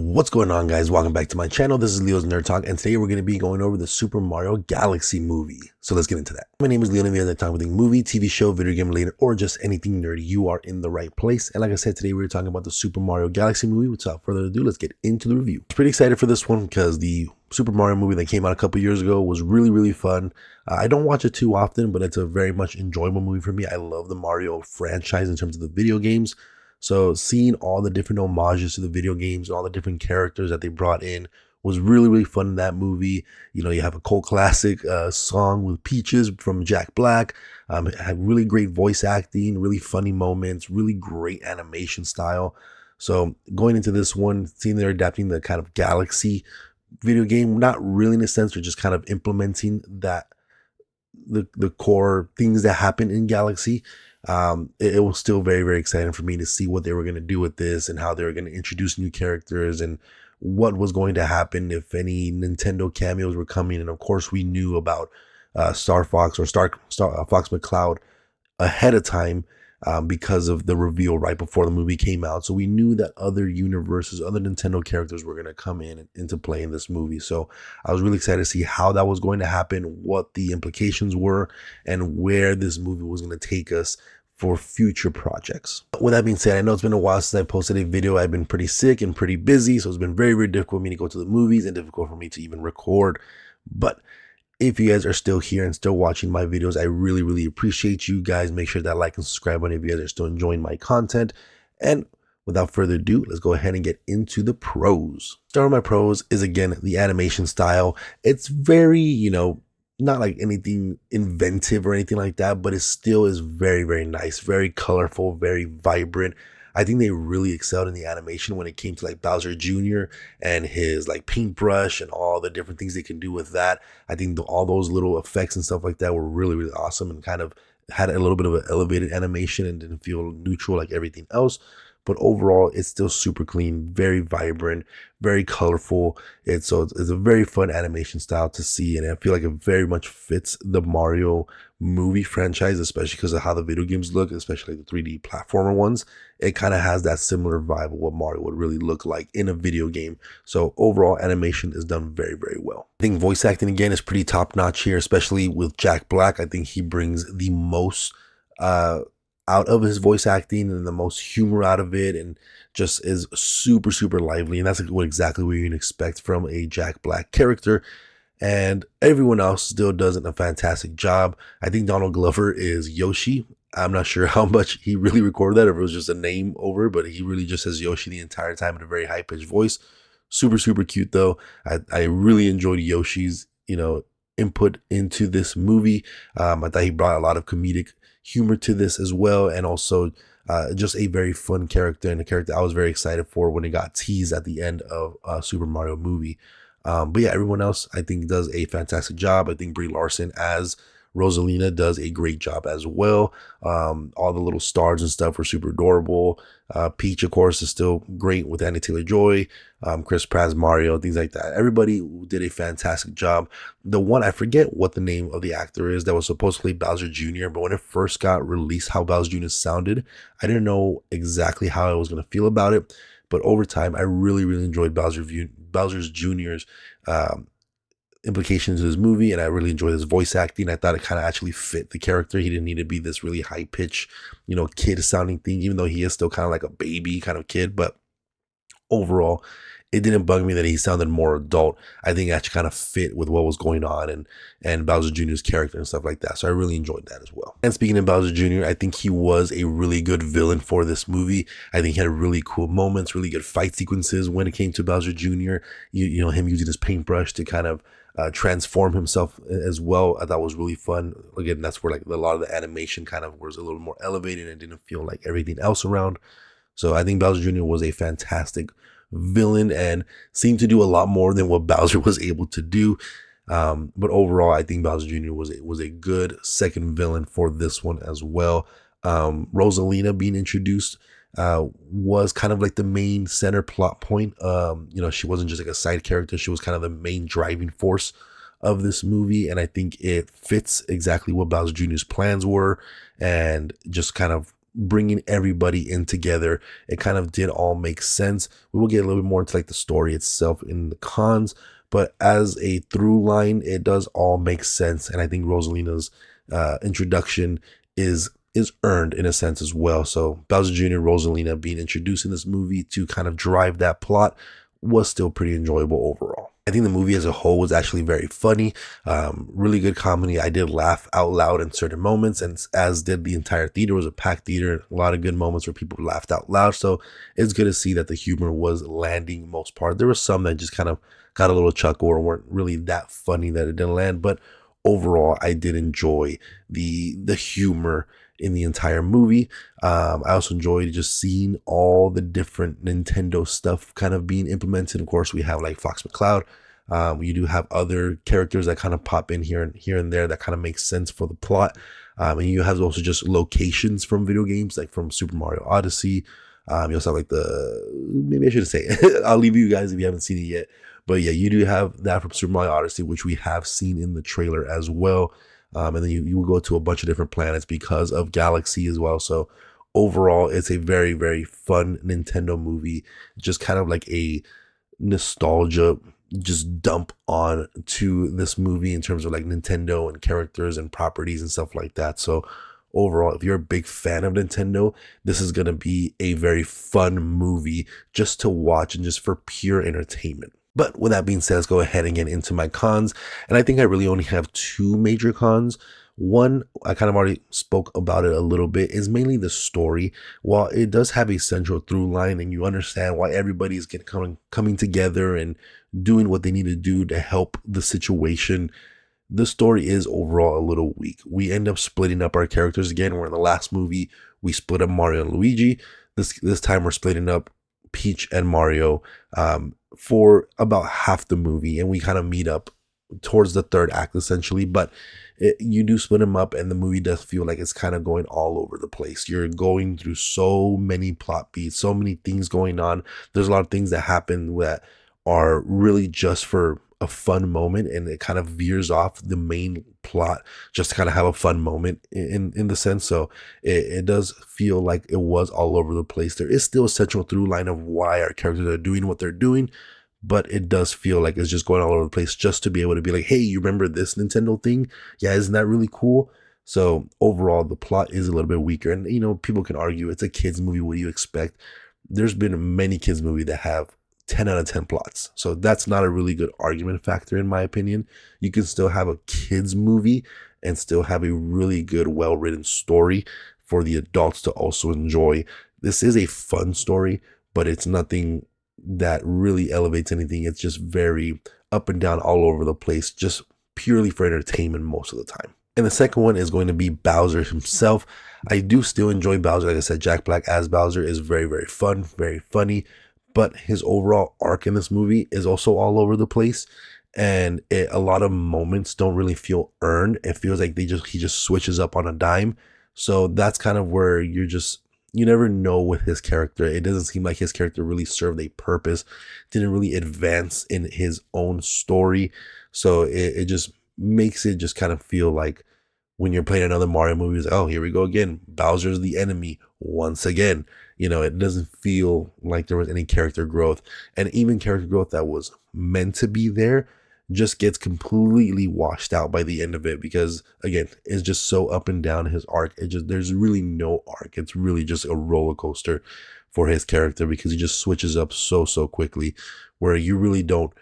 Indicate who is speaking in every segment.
Speaker 1: What's going on, guys? Welcome back to my channel. This is Leo's Nerd Talk, and today we're going to be going over the Super Mario Galaxy movie. So let's get into that. My name is Leo, and if I talk about movie, TV show, video game related, or just anything nerdy, you are in the right place. And like I said, today we're talking about the Super Mario Galaxy movie. Without further ado, let's get into the review. I'm pretty excited for this one because the Super Mario movie that came out a couple years ago was really fun. I don't watch it too often, but it's a very much enjoyable movie for me. I love the Mario franchise in terms of the video games. So seeing all the different homages to the video games and all the different characters that they brought in was really fun in that movie. You know, you have a cult classic song with Peaches from Jack Black. It had really great voice acting, really funny moments, really great animation style. So going into this one, seeing they're adapting the kind of Galaxy video game, not really in a sense, they're just kind of implementing that the core things that happen in Galaxy. It was still very exciting for me to see what they were going to do with this and how they were going to introduce new characters and what was going to happen if any Nintendo cameos were coming. And of course, we knew about Star Fox or Fox McCloud ahead of time because of the reveal right before the movie came out. So we knew that other universes, other Nintendo characters were going to come into play in this movie. So I was really excited to see how that was going to happen, what the implications were, and where this movie was going to take us for future projects. With that being said, I know it's been a while since I posted a video. I've been pretty sick and pretty busy, so it's been very difficult for me to go to the movies and difficult for me to even record. But if you guys are still here and still watching my videos, I really appreciate you guys. Make sure that like and subscribe button if you guys are still enjoying my content. And without further ado, let's go ahead and get into the pros. Starting with my pros is, again, the animation style. It's very, not like anything inventive or anything like that, but it still is very nice, very colorful, very vibrant. I think they really excelled in the animation when it came to like Bowser Jr. and his like paintbrush and all the different things they can do with that. I think all those little effects and stuff like that were really awesome and kind of had a little bit of an elevated animation and didn't feel neutral like everything else. But overall, it's still super clean, very vibrant, very colorful. It's a very fun animation style to see, and I feel like it very much fits the Mario movie franchise, especially because of how the video games look, especially like the 3D platformer ones. It kind of has that similar vibe of what Mario would really look like in a video game. So overall, animation is done very well. I think voice acting, again, is pretty top notch here, especially with Jack Black. I think he brings the most out of his voice acting and the most humor out of it, and just is super lively. And that's exactly what you can expect from a Jack Black character. And everyone else still does a fantastic job. I think Donald Glover is Yoshi. I'm not sure how much he really recorded that, or if it was just a name over, but he really just says Yoshi the entire time in a very high pitched voice. Super cute though. I really enjoyed Yoshi's, input into this movie. I thought he brought a lot of comedic humor to this as well, and also just a very fun character, and a character I was very excited for when it got teased at the end of Super Mario movie. But yeah, everyone else I think does a fantastic job. I think Brie Larson as Rosalina does a great job as well. All the little stars and stuff were super adorable. Peach, of course, is still great with Anya Taylor-Joy. Chris Pratt, Mario, things like that. Everybody did a fantastic job. The one, I forget what the name of the actor is that was supposed to play Bowser Jr., but when it first got released, how Bowser Jr. sounded, I didn't know exactly how I was going to feel about it. But over time, I really enjoyed Bowser Jr.'s implications of his movie, and I really enjoyed his voice acting. I thought it kind of actually fit the character. He didn't need to be this really high pitch, kid sounding thing, even though he is still kind of like a baby kind of kid. But overall, it didn't bug me that he sounded more adult. I think it actually kind of fit with what was going on and Bowser Jr.'s character and stuff like that. So I really enjoyed that as well. And speaking of Bowser Jr., I think he was a really good villain for this movie. I think he had really cool moments, really good fight sequences when it came to Bowser Jr. Him using his paintbrush to kind of transform himself as well. I thought was really fun. Again, that's where like a lot of the animation kind of was a little more elevated and didn't feel like everything else around. So I think Bowser Jr. was a fantastic villain and seemed to do a lot more than what Bowser was able to do. But overall, I think Bowser Jr. was a good second villain for this one as well. Rosalina being introduced was kind of like the main center plot point. She wasn't just like a side character. She was kind of the main driving force of this movie, and I think it fits exactly what Bowser Jr.'s plans were, and just kind of bringing everybody in together, it kind of did all make sense. We will get a little bit more into like the story itself in the cons, but as a through line, it does all make sense. And I think Rosalina's introduction is earned in a sense as well. So Bowser Jr. and Rosalina being introduced in this movie to kind of drive that plot was still pretty enjoyable overall. I think the movie as a whole was actually very funny, really good comedy. I did laugh out loud in certain moments, and as did the entire theater. It was a packed theater, a lot of good moments where people laughed out loud. So it's good to see that the humor was landing most part. There were some that just kind of got a little chuckle or weren't really that funny that it didn't land, but overall, I did enjoy the humor in the entire movie. I also enjoyed just seeing all the different Nintendo stuff kind of being implemented. Of course, we have like Fox McCloud. You do have other characters that kind of pop in here and there that kind of makes sense for the plot. And you have also just locations from video games, like from Super Mario Odyssey. You also have like maybe I should say, I'll leave you guys if you haven't seen it yet. But yeah, you do have that from Super Mario Odyssey, which we have seen in the trailer as well. And then you will go to a bunch of different planets because of Galaxy as well. So overall, it's a very, very fun Nintendo movie. Just kind of like a nostalgia just dump on to this movie in terms of like Nintendo and characters and properties and stuff like that. So overall, if you're a big fan of Nintendo, this is going to be a very fun movie just to watch and just for pure entertainment. But with that being said, let's go ahead and get into my cons. And I think I really only have two major cons. One, I kind of already spoke about it a little bit, is mainly the story. While it does have a central through line and you understand why everybody's coming together and doing what they need to do to help the situation, the story is overall a little weak. We end up splitting up our characters again. Where in the last movie, we split up Mario and Luigi. This time we're splitting up Peach and Mario for about half the movie, and we kind of meet up towards the third act essentially. But you do split them up, and the movie does feel like it's kind of going all over the place. You're going through so many plot beats, so many things going on. There's a lot of things that happen that are really just for a fun moment, and it kind of veers off the main plot just to kind of have a fun moment in the sense. So it does feel like it was all over the place. There is still a central through line of why our characters are doing what they're doing, but it does feel like it's just going all over the place just to be able to be like, hey, you remember this Nintendo thing? Yeah, isn't that really cool? So overall, the plot is a little bit weaker, and people can argue it's a kids movie. What do you expect? There's been many kids movie that have 10 out of 10 plots. So that's not a really good argument factor in my opinion. You can still have a kids movie and still have a really good, well-written story for the adults to also enjoy. This is a fun story, but it's nothing that really elevates anything. It's just very up and down all over the place, just purely for entertainment most of the time. And the second one is going to be Bowser himself. I do still enjoy Bowser. Like I said, Jack Black as Bowser is very, very fun, very funny. But his overall arc in this movie is also all over the place, and a lot of moments don't really feel earned. It feels like he just switches up on a dime. So that's kind of where you never know with his character. It doesn't seem like his character really served a purpose, didn't really advance in his own story. So it just makes it just kind of feel like when you're playing another Mario movie, it's like, oh, here we go again. Bowser's the enemy once again. It doesn't feel like there was any character growth, and even character growth that was meant to be there just gets completely washed out by the end of it, because again, it's just so up and down his arc. There's really no arc. It's really just a roller coaster for his character, because he just switches up so quickly, where you really don't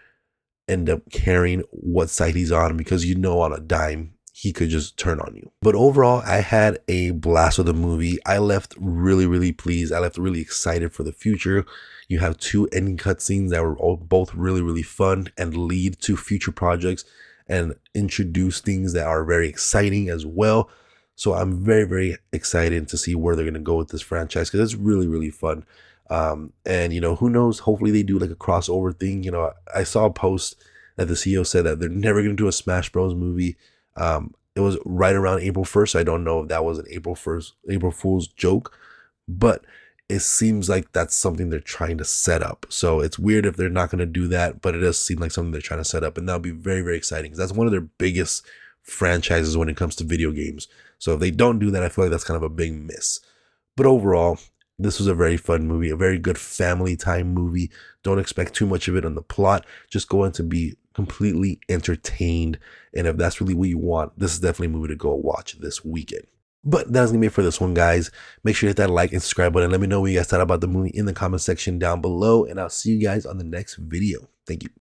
Speaker 1: end up caring what side he's on, because on a dime he could just turn on you. But overall, I had a blast with the movie. I left really, really pleased. I left really excited for the future. You have two ending cutscenes that were both really, really fun and lead to future projects and introduce things that are very exciting as well. So I'm very, very excited to see where they're going to go with this franchise, because it's really, really fun. And who knows, hopefully they do like a crossover thing. I saw a post that the CEO said that they're never going to do a Smash Bros movie. It was right around April 1st. So I don't know if that was an April Fool's joke, but it seems like that's something they're trying to set up. So it's weird if they're not going to do that, but it does seem like something they're trying to set up, and that'll be very, very exciting, because that's one of their biggest franchises when it comes to video games. So if they don't do that, I feel like that's kind of a big miss. But overall, this was a very fun movie, a very good family time movie. Don't expect too much of it on the plot. Just go in to be completely entertained. And if that's really what you want, this is definitely a movie to go watch this weekend. But that's gonna be it for this one, guys. Make sure to hit that like and subscribe button. Let me know what you guys thought about the movie in the comment section down below. And I'll see you guys on the next video. Thank you.